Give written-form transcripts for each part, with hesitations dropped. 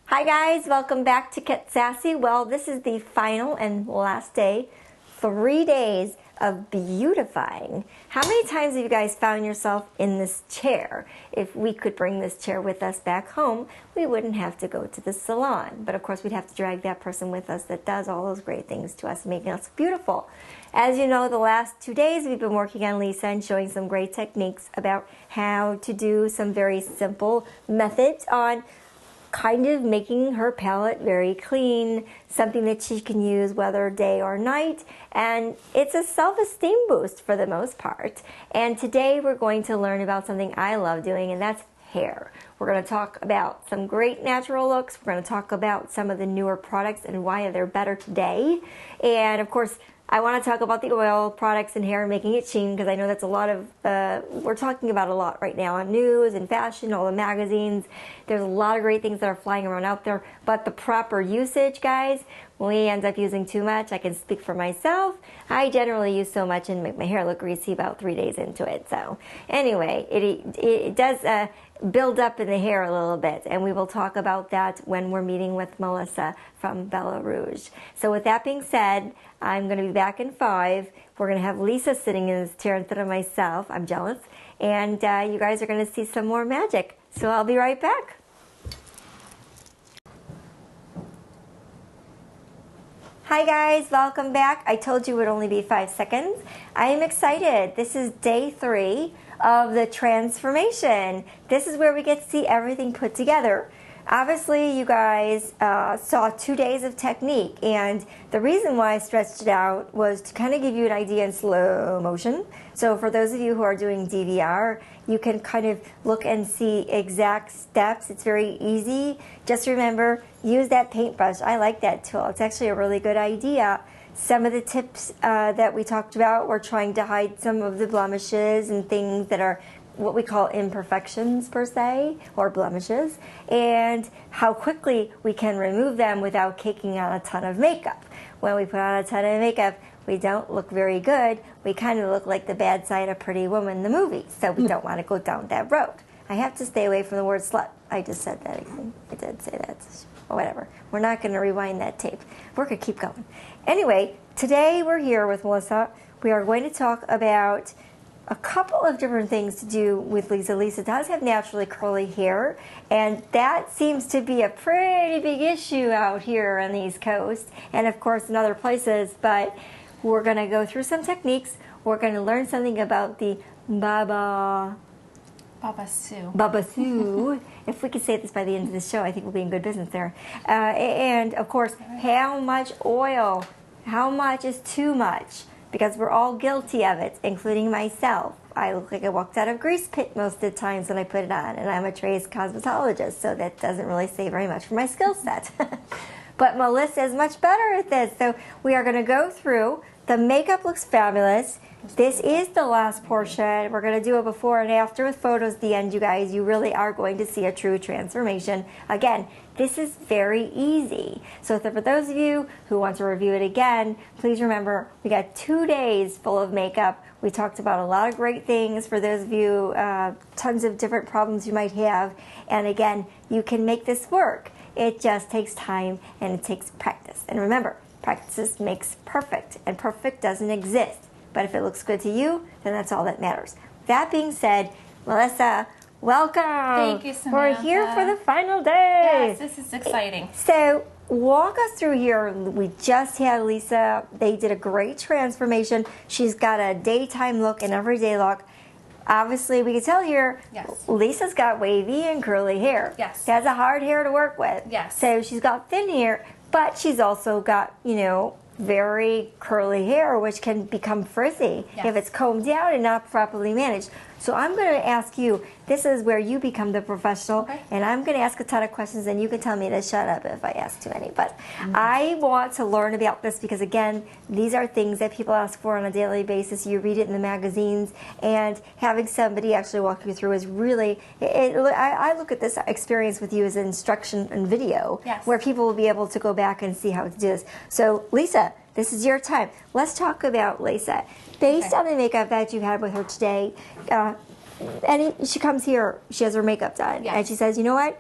Hi guys, welcome back to Get Sassy. Well, this is the final and last day, 3 days of beautifying. How many times have you guys found yourself in this chair? If we could bring this chair with us back home, we wouldn't have to go to the salon. But of course, we'd have to drag that person with us that does all those great things to us, making us beautiful. As you know, the last 2 days we've been working on Lisa and showing some great techniques about how to do some very simple methods on kind of making her palette very clean, something that she can use whether day or night, and it's a self-esteem boost for the most part. And today we're going to learn about something I love doing, and that's hair. We're going to talk about some great natural looks. We're going to talk about some of the newer products and why they're better today. And of course, I want to talk about the oil products and hair and making it sheen, because I know that's a lot of, we're talking about a lot right now on news and fashion, all the magazines. There's a lot of great things that are flying around out there, but the proper usage, guys, when we end up using too much, I can speak for myself. I generally use so much and make my hair look greasy about 3 days into it. So anyway, it does build up in the hair a little bit, and we will talk about that when we're meeting with Melissa from Bella Rouge. So with that being said, I'm going to be back in 5. We're going to have Lisa sitting in this chair instead of myself. I'm jealous. And you guys are going to see some more magic. So I'll be right back. Hi guys, welcome back. I told you it would only be 5 seconds. I am excited. This is day 3 of the transformation. This is where we get to see everything put together. Obviously, you guys saw 2 days of technique, and the reason why I stretched it out was to kind of give you an idea in slow motion. So for those of you who are doing DVR, you can kind of look and see exact steps. It's very easy. Just remember, use that paintbrush. I like that tool. It's actually a really good idea. Some of the tips that we talked about were trying to hide some of the blemishes and things that are what we call imperfections per se, or blemishes, and how quickly we can remove them without caking on a ton of makeup. When we put on a ton of makeup, we don't look very good. We kind of look like the bad side of Pretty Woman, the movie, so we don't want to go down that road. I have to stay away from the word slut. I just said that again. I did say that. Whatever. We're not going to rewind that tape. We're going to keep going. Anyway, today we're here with Melissa. We are going to talk about a couple of different things to do with Lisa. Lisa does have naturally curly hair, and that seems to be a pretty big issue out here on the East Coast, and of course in other places, but we're going to go through some techniques. We're going to learn something about the Babassu. If we could say this by the end of the show, I think we'll be in good business there. And of course, how much oil, how much is too much? Because we're all guilty of it, including myself. I look like I walked out of grease pit most of the times when I put it on, and I'm a trained cosmetologist, so that doesn't really say very much for my skill set. But Melissa is much better at this, so we are going to go through. The makeup looks fabulous. This is the last portion. We're going to do a before and after with photos at the end, you guys. You really are going to see a true transformation. Again, this is very easy. So for those of you who want to review it again, please remember we got 2 days full of makeup. We talked about a lot of great things for those of you, tons of different problems you might have. And again, you can make this work. It just takes time and it takes practice. And remember, practice makes perfect, and perfect doesn't exist. But if it looks good to you, then that's all that matters. That being said, Melissa, welcome. Thank you, Samantha. We're here for the final day. Yes, this is exciting. So walk us through here. We just had Lisa. They did a great transformation. She's got a daytime look and everyday look. Obviously, we can tell here, yes, Lisa's got wavy and curly hair. Yes. She has a hard hair to work with. Yes. So she's got thin hair, but she's also got, you know, very curly hair, which can become frizzy if it's combed down and not properly managed. So I'm going to ask you, this is where you become the professional, and I'm going to ask a ton of questions, and you can tell me to shut up if I ask too many. But I want to learn about this because, again, these are things that people ask for on a daily basis. You read it in the magazines, and having somebody actually walk you through is really, I look at this experience with you as an instruction and video, where people will be able to go back and see how to do this. So, Lisa, this is your time. Let's talk about Lisa. Based on the makeup that you had with her today, she comes here, she has her makeup done, and she says, you know what?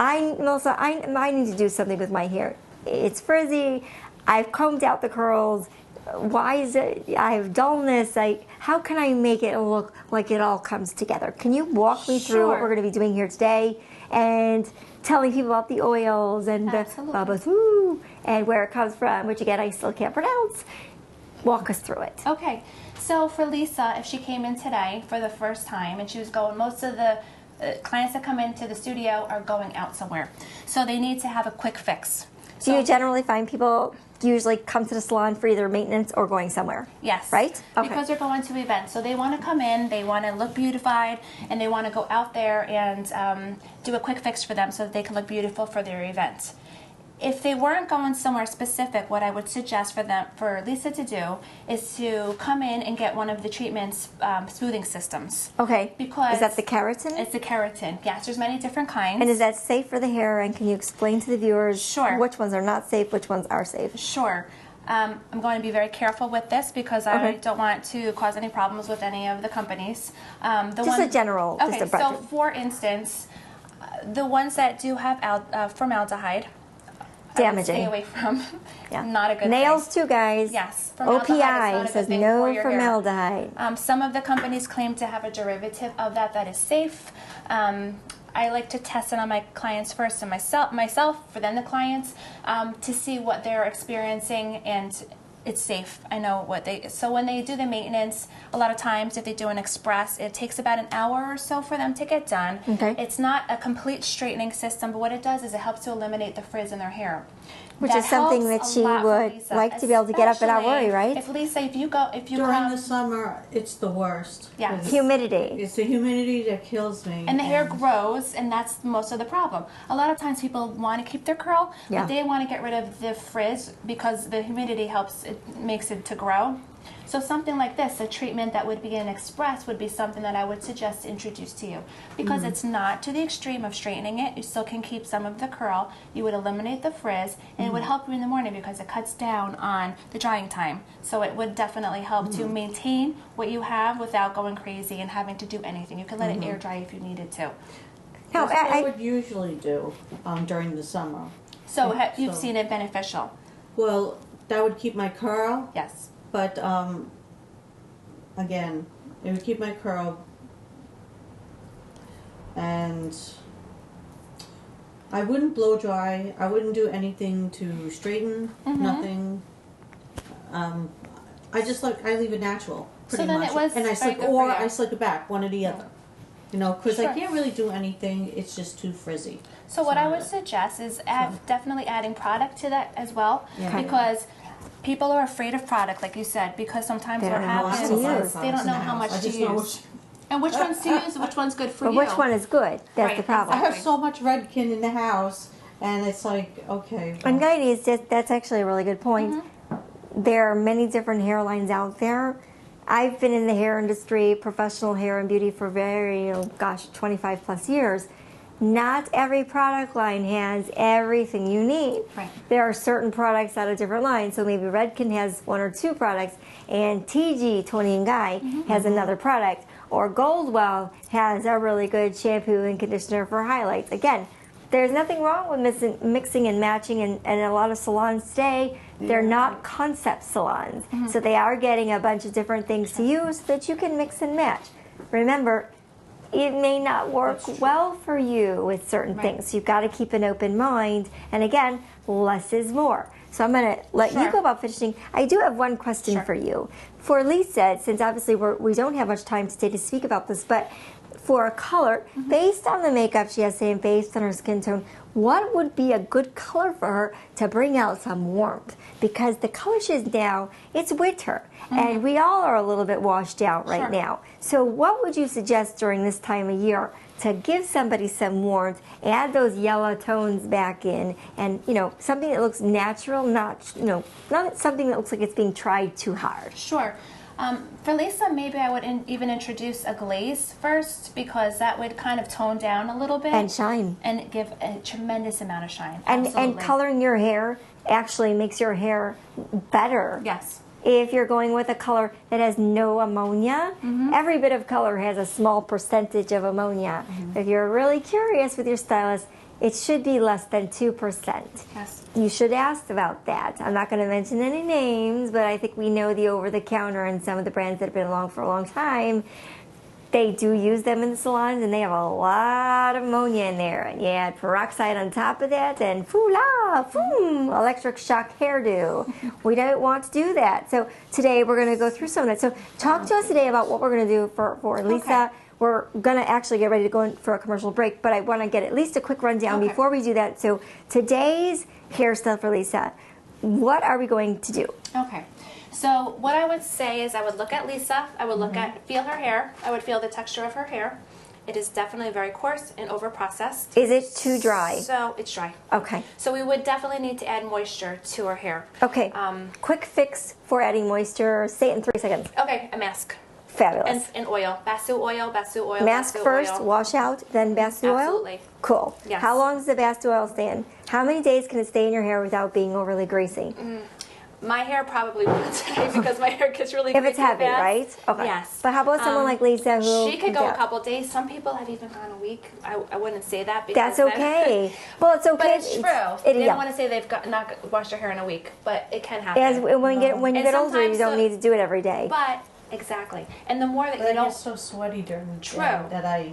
Melissa, I need to do something with my hair. It's frizzy. I've combed out the curls. Why is it? I have dullness. How can I make it look like it all comes together? Can you walk me through what we're going to be doing here today and telling people about the oils and the Babassu and where it comes from, which again I still can't pronounce. Walk us through it. Okay, so for Lisa, if she came in today for the first time and she was going, most of the clients that come into the studio are going out somewhere, so they need to have a quick fix. Do you generally find people usually come to the salon for either maintenance or going somewhere? Yes. Right? Okay. Because they're going to events. So they want to come in, they want to look beautified, and they want to go out there and do a quick fix for them so that they can look beautiful for their event. If they weren't going somewhere specific, what I would suggest for Lisa to do is to come in and get one of the treatment's smoothing systems. Okay. Because is that the keratin? It's the keratin. Yes, there's many different kinds. And is that safe for the hair? And can you explain to the viewers Sure. which ones are not safe, which ones are safe? Sure. I'm going to be very careful with this because I don't want to cause any problems with any of the companies. Just a general. Okay, just a so for instance, the ones that do have formaldehyde, damaging. stay away from. Yeah. Not a good Nails thing. too, guys. Yes. Formaldehyde is not OPI a good says thing no for your hair. formaldehyde. Some of the companies claim to have a derivative of that is safe. I like to test it on my clients first and myself for then the clients to see what they're experiencing, and it's safe. I know what so when they do the maintenance, a lot of times if they do an express, it takes about an hour or so for them to get done. Okay. It's not a complete straightening system, but what it does is it helps to eliminate the frizz in their hair. Which That is something that helps she a lot for would Lisa, like to be able to get up and not worry, especially right? If Lisa, if you During come, the summer, it's the worst. Yeah. 'cause Humidity. It's the humidity that kills me. and the hair grows, and that's most of the problem. A lot of times people want to keep their curl, Yeah. but they want to get rid of the frizz because the humidity helps, it makes it to grow. So something like this, a treatment that would be an express, would be something that I would suggest to introduce to you. Because it's not to the extreme of straightening it, you still can keep some of the curl, you would eliminate the frizz, and it would help you in the morning because it cuts down on the drying time. So it would definitely help to maintain what you have without going crazy and having to do anything. You could let it air dry if you needed to. Now, That's what I would usually do during the summer. So you've So- seen it beneficial? Well, that would keep my curl, Yes. but again, it would keep my curl, and I wouldn't blow dry. I wouldn't do anything to straighten. Nothing. I leave it natural. Pretty then much. it was and I very slick, good for or you. I slick it back, one or the other. You know, because Sure. I can't really do anything. It's just too frizzy. So what I would suggest is definitely adding product to that as well, Yeah. because people are afraid of product, like you said, because sometimes They what don't know how happens to is use. they don't know how much to use. And which ones to use, which one's good for But you. which one is good? That's Right, the problem. I have so much Redken in the house, and it's like, okay. And ladies, that's actually a really good point. There are many different hairlines out there. I've been in the hair industry, professional hair and beauty for 25 plus years. Not every product line has everything you need. Right. There are certain products out of different lines. So maybe Redken has one or two products, and TG, Tony and Guy, has another product. Or Goldwell has a really good shampoo and conditioner for highlights. Again, there's nothing wrong with mixing and matching, and a lot of salons today, they're not concept salons. So they are getting a bunch of different things to use so that you can mix and match. Remember, it may not work well for you with certain things. So you've got to keep an open mind. And again, less is more. So I'm going to let you go about finishing. I do have one question for you. For Lisa, since obviously we don't have much time today to speak about this, but for a color, based on the makeup she has and based on her skin tone, what would be a good color for her to bring out some warmth? Because the color she is now, it's winter, and we all are a little bit washed out right now. So what would you suggest during this time of year to give somebody some warmth, add those yellow tones back in, and something that looks natural, not something that looks like it's being tried too hard? Sure. For Lisa, maybe I would even introduce a glaze first, because that would kind of tone down a little bit. And shine. And give a tremendous amount of shine. And Absolutely. coloring your hair actually makes your hair better. Yes. If you're going with a color that has no ammonia, every bit of color has a small percentage of ammonia. If you're really curious with your stylist, it should be less than 2%. Yes. You should ask about that. I'm not going to mention any names, but I think we know the over-the-counter and some of the brands that have been along for a long time. They do use them in the salons, and they have a lot of ammonia in there. And you add peroxide on top of that, and foo-la, boom, electric shock hairdo. We don't want to do that. So today we're going to go through some of that. So talk to us today about what we're going to do for Lisa. Okay. We're going to actually get ready to go in for a commercial break, but I want to get at least a quick rundown before we do that. So today's hairstyle for Lisa, what are we going to do? Okay. So what I would say is I would look at Lisa. I would look at, feel her hair. I would feel the texture of her hair. It is definitely very coarse and over-processed. Is it too dry? So it's dry. Okay. So we would definitely need to add moisture to her hair. Okay. Quick fix for adding moisture. Say it in 3 seconds. Okay, a mask. Fabulous. And oil. Basu oil, Basu oil, Mask Basu first, oil. wash out, then Bastu oil? Absolutely. Cool. Yes. How long does the Bastu oil stay in? How many days can it stay in your hair without being overly greasy? My hair probably won't because my hair gets really If it's greasy heavy, fast. right? Okay. Yes. But how about someone like Lisa who... She could go yeah. a couple days. Some people have even gone a week. I wouldn't say that because That's okay. Well, it's okay. But it's true. They yeah. don't want to say they've not washed their hair in a week, but it can happen. As when you get older, you sometimes don't need to do it every day. But exactly, and the more that But I you don't, get so sweaty during the True. day that I.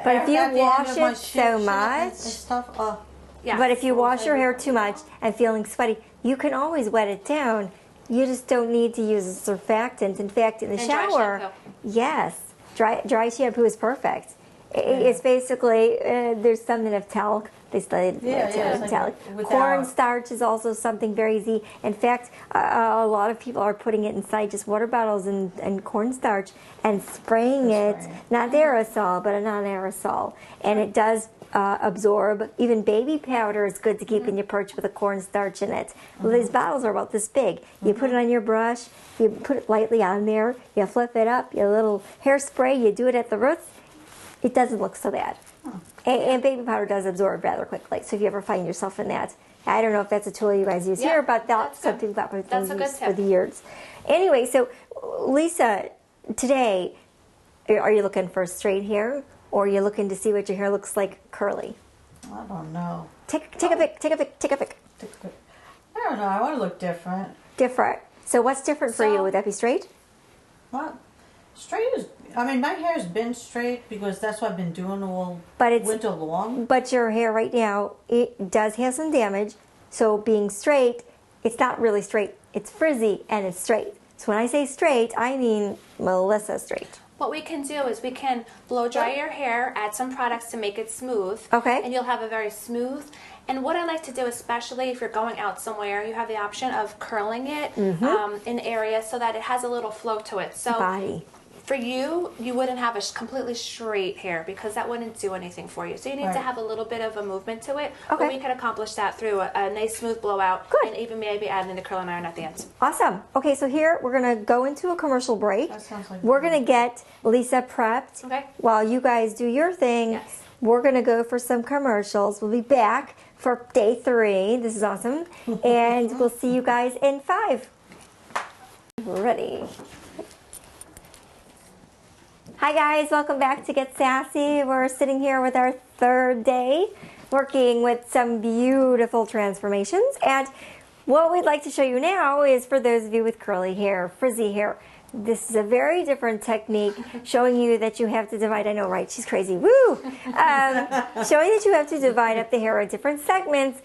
But if you at the end wash of my it shift so and much- stuff, yeah. But if you wash your hair too much and feeling sweaty, you can always wet it down. You just don't need to use a surfactant. In fact, in the And dry shower, shampoo. yes, dry shampoo is perfect. It's basically there's something of talc. They studied it's like talc. without- Cornstarch is also something very easy. In fact, a lot of people are putting it inside just water bottles and cornstarch and spraying it, not aerosol, but a non-aerosol, and it does absorb. Even baby powder is good to keep in your perch with a cornstarch in it. Well, these bottles are about this big. You put it on your brush, you put it lightly on there, you flip it up, your little hairspray, you do it at the roots. It doesn't look so bad. And baby powder does absorb rather quickly. So if you ever find yourself in that, I don't know if that's a tool you guys use Yeah, here, but that's good. something that we've That's a good used for tip. the years. Anyway, so Lisa, today, are you looking for straight hair, or are you looking to see what your hair looks like curly? I don't know. Take a pic. I don't know. I want to look different. Different. So what's different for you? Would that be straight? What? Straight is. I mean, my hair's been straight because that's what I've been doing all But it's- winter long. But your hair right now, it does have some damage. So being straight, it's not really straight. It's frizzy and it's straight. So when I say straight, I mean Melissa straight. what we can do is we can blow dry your hair, add some products to make it smooth. Okay. And you'll have a very smooth. And what I like to do, especially if you're going out somewhere, you have the option of curling it in areas so that it has a little flow to it. So Body. for you, you wouldn't have a completely straight hair because that wouldn't do anything for you. So you need to Right. have a little bit of a movement to it. Okay. But we could accomplish that through a nice smooth blowout. Good. And even maybe adding the curling iron at the end. Awesome. Okay, so here we're going to go into a commercial break. That sounds like We're going to get Lisa prepped. Okay. While you guys do your thing, Yes. we're going to go for some commercials. We'll be back for day 3. This is awesome. And we'll see you guys in 5. Ready. Hi guys, welcome back to Get Sassy. We're sitting here with our 3rd day working with some beautiful transformations, and what we'd like to show you now is for those of you with curly hair, frizzy hair. This is a very different technique showing you that you have to divide, I know, right? She's crazy, woo! Showing that you have to divide up the hair in different segments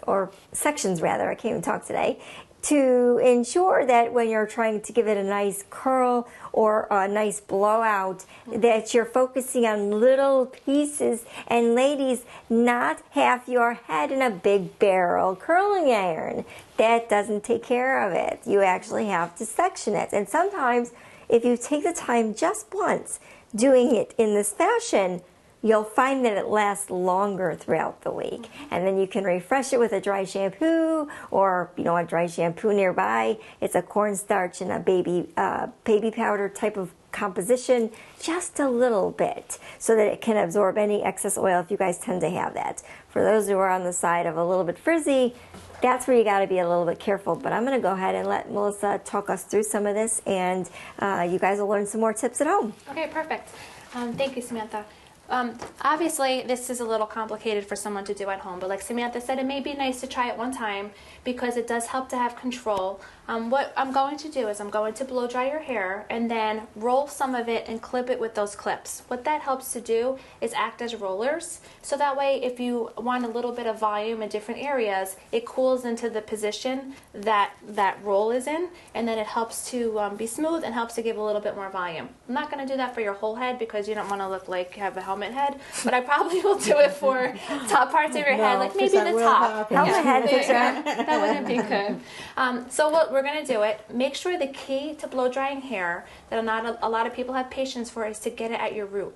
or sections rather, I can't even talk today, to ensure that when you're trying to give it a nice curl or a nice blowout, that you're focusing on little pieces. And ladies, not half your head in a big barrel curling iron. That doesn't take care of it. You actually have to section it. And sometimes, if you take the time just once doing it in this fashion, you'll find that it lasts longer throughout the week. And then you can refresh it with a dry shampoo or, a dry shampoo nearby. It's a cornstarch and a baby powder type of composition, just a little bit, so that it can absorb any excess oil if you guys tend to have that. For those who are on the side of a little bit frizzy, that's where you got to be a little bit careful. But I'm going to go ahead and let Melissa talk us through some of this, and you guys will learn some more tips at home. Okay, perfect. Thank you, Samantha. Obviously, this is a little complicated for someone to do at home, but like Samantha said, it may be nice to try it one time because it does help to have control. What I'm going to do is I'm going to blow dry your hair and then roll some of it and clip it with those clips. What that helps to do is act as rollers, so that way if you want a little bit of volume in different areas, it cools into the position that that roll is in, and then it helps to be smooth and helps to give a little bit more volume. I'm not going to do that for your whole head because you don't want to look like you have a helmet head, but I probably will do it for top parts of your head, like maybe the top. Helmet head picture. That wouldn't be good. So what we're going to do it, make sure the key to blow drying hair that not a lot of people have patience for is to get it at your root.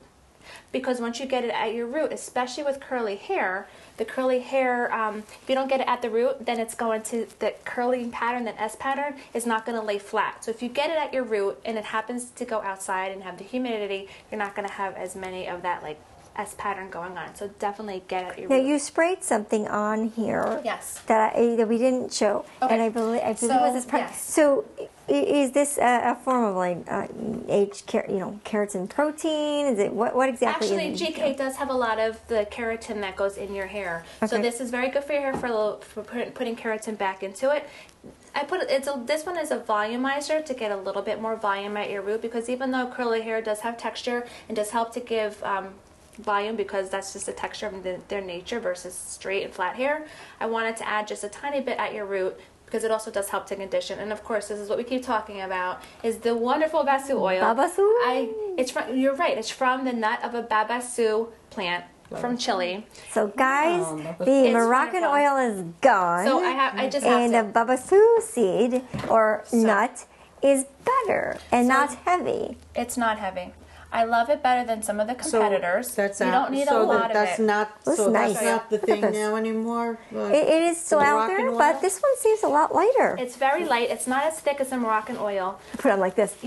Because once you get it at your root, especially with curly hair, the curly hair, if you don't get it at the root, then it's going to, the curling pattern, that S pattern, is not going to lay flat. So if you get it at your root and it happens to go outside and have the humidity, you're not going to have as many of that like S pattern going on. So definitely get it at your Now root. you sprayed something on here. Yes. That that we didn't show, Okay. and I believe it So, was this part. yes. So is this a form of like keratin protein? Is it what exactly? Actually, is it? GK does have a lot of the keratin that goes in your hair. So Okay. this is very good for your hair for putting keratin back into it. This one is a volumizer to get a little bit more volume at your root, because even though curly hair does have texture and does help to give volume, because that's just the texture of their nature versus straight and flat hair, I wanted to add just a tiny bit at your root because it also does help to condition. And of course, this is what we keep talking about, is the wonderful babasu oil. Babasu? You're right, it's from the nut of a babasu plant from Chile. So guys, Oh, the It's Moroccan wonderful. oil is gone. So I just and have the to. babasu seed or nut is better and not heavy. It's not heavy. I love it better than some of the competitors. That's you out. don't need so a lot that's of it. not. Looks So nice. that's not the Look at thing this. now anymore. Like, It is still out Moroccan there, oil? but this one seems a lot lighter. It's very light. It's not as thick as the Moroccan oil. Put on like this. If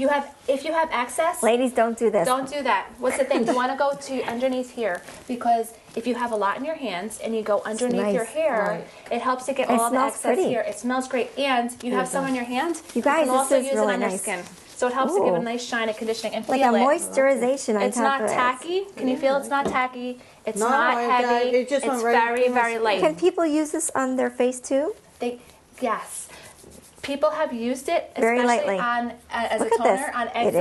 you have excess, Ladies, don't do this. don't do that. What's the thing? You want to go to underneath here, because if you have a lot in your hands and you go underneath your nice. hair, Right. it helps to get It all the smells excess pretty. here. It smells great, and you have some on your hand. You guys, can this also is use really it on your nice. skin, so it helps to give a Ooh. nice shine and conditioning and Like feel a it. moisturization on It's top not of it. tacky. Can you feel it's not tacky? It's No, not it- heavy. it just went It's right very, through my very skin. light. Can people use this on their face too? Yes. People have used it, Very especially lightly. on as Look a at toner this. on It eczema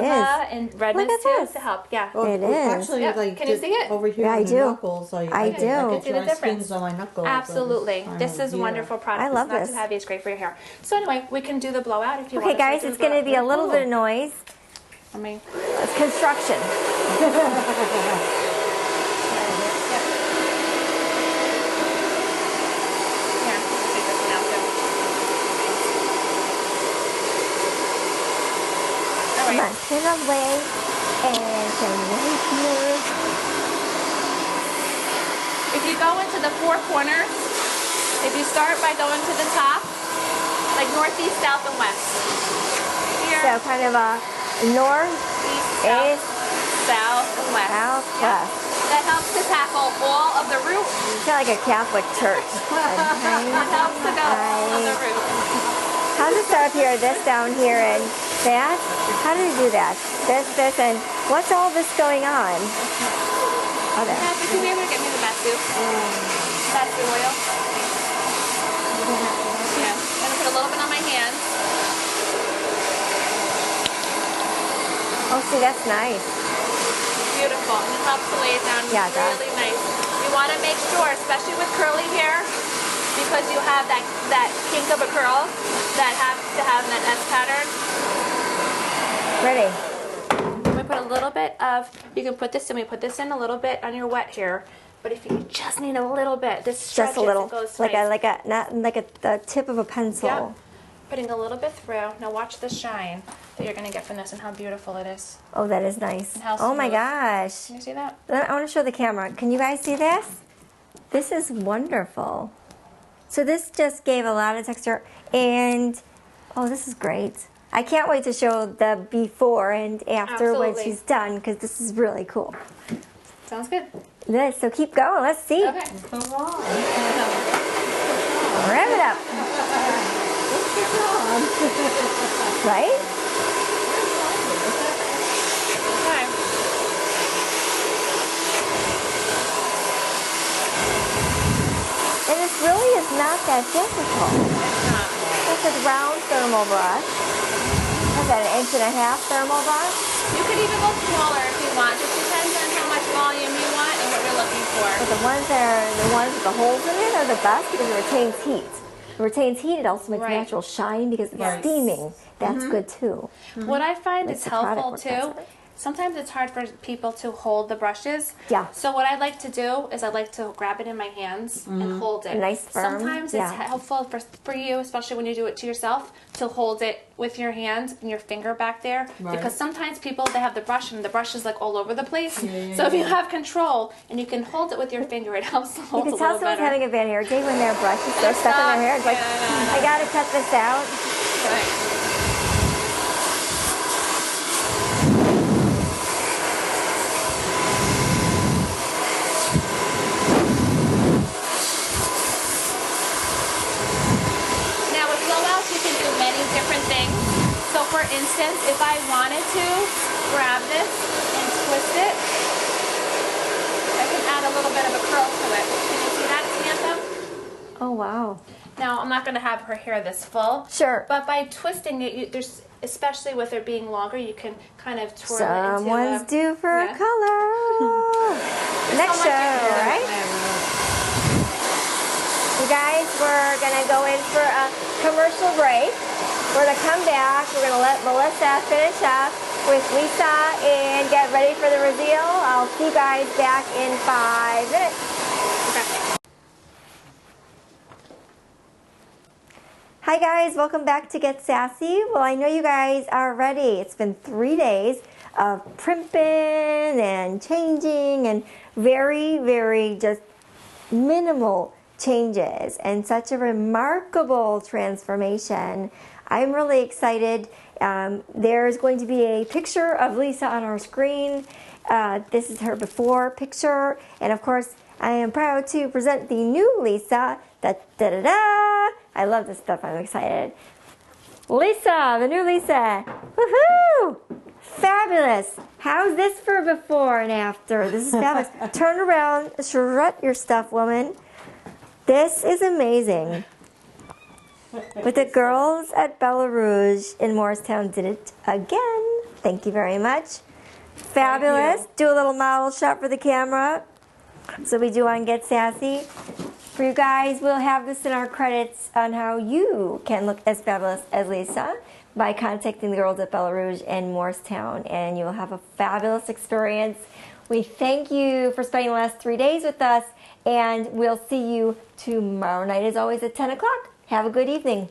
is. and redness Look at too this. to help. Yeah. Oh, It is. Actually, Yeah. like Can you see it? over here Yeah, on I the do. knuckles, I do. get I can see the dry difference. skins on my knuckles. Absolutely. and This is a yeah. wonderful product. I love it's not this. too heavy. It's great for your hair. So anyway, we can do the blowout if you Okay, want. guys, it's going to be a little bit of noise. I mean, It's construction. here, I'll take this one out too. All Come right. on, turn away and turn right here. If you go into the four corners, if you start by going to the top, like northeast, south, and west. Here, So kind of a north, east, south, and west. south, Yep. west. That helps to tackle all of the root. Kind of like a Catholic church. It helps to go all of the root. How's it start up here, this down here, and that? How do you do that? This, and what's all this going on? Oh, there. Now, would you be able to get me the Matsu? Matsu oil? Yeah. I'm going to put a little bit on my hands. Oh, see, that's nice. Beautiful. And it helps to lay it down Yeah, it does. really nice. You want to make sure, especially with curly hair, because you have that kink of a curl that has to have that S pattern. Ready? We put a little bit of, you can put this in, we put this in a little bit on your wet hair, but if you just need a little bit, this stretches, Just a little, it goes like nice. not like the tip of a pencil. Yep. Putting a little bit through. Now watch the shine that you're going to get from this and how beautiful it is. Oh, that is nice. And how Oh my smooth. gosh. Can you see that? I want to show the camera. Can you guys see this? This is wonderful. So this just gave a lot of texture, and oh, this is great. I can't wait to show the before and after when Absolutely. she's done, because this is really cool. Sounds good. This, so keep going. Let's see. Okay. Come on. Rev it up. Right? Okay. And this really is not that difficult. It's not. It's a round thermal brush. What's that, an 1.5" thermal brush? You could even go smaller if you want. Just depends on how much volume you want and what you're looking for. But the ones with the holes in it are the best because it retains heat. It retains heat. It also makes Right. natural shine because it's Right. steaming. That's good too. What I find Makes is the product helpful work too, better. sometimes it's hard for people to hold the brushes. Yeah. So what I like to do is I like to grab it in my hands and hold it. Nice firm, Sometimes yeah. it's helpful for you, especially when you do it to yourself, to hold it with your hand and your finger back there. Right. Because sometimes people, they have the brush and the brush is like all over the place. Yeah, so if you yeah. have control and you can hold it with your finger, it helps to You hold can a tell little someone's better. having a bad hair day when their brush is so stuck in their hair. It's like, Yeah. I gotta cut this out. Right. Now with blowouts, you can do many different things. So for instance, if I wanted to grab this and twist it, I can add a little bit of a curl to it. Can you see that, Samantha? Oh wow. Now I'm not going to have her hair this full. Sure. But by twisting it, there's, especially with it being longer, you can kind of twirl it Someone's into a... due for yeah. a color. Next so much show, you can do. right? You guys, we're gonna go in for a commercial break. We're gonna come back. We're gonna let Melissa finish up with Lisa and get ready for the reveal. I'll see you guys back in 5 minutes. Okay. Hi guys, welcome back to Get Sassy. Well, I know you guys are ready. It's been 3 days of primping and changing and very, very just minimal changes and such a remarkable transformation. I'm really excited. There's going to be a picture of Lisa on our screen. This is her before picture. And of course, I am proud to present the new Lisa. Da, da, da, da. I love this stuff. I'm excited. Lisa, the new Lisa. Woohoo! Fabulous. How's this for before and after? This is fabulous. Turn around, strut your stuff, woman. This is amazing. But the girls at Bella Rouge in Morristown did it again. Thank you very much. Fabulous. Do a little model shot for the camera. So we do on Get Sassy. For you guys, we'll have this in our credits on how you can look as fabulous as Lisa by contacting the girls at Bella Rouge in Morristown, and you'll have a fabulous experience. We thank you for spending the last 3 days with us, and we'll see you tomorrow night as always at 10 o'clock. Have a good evening.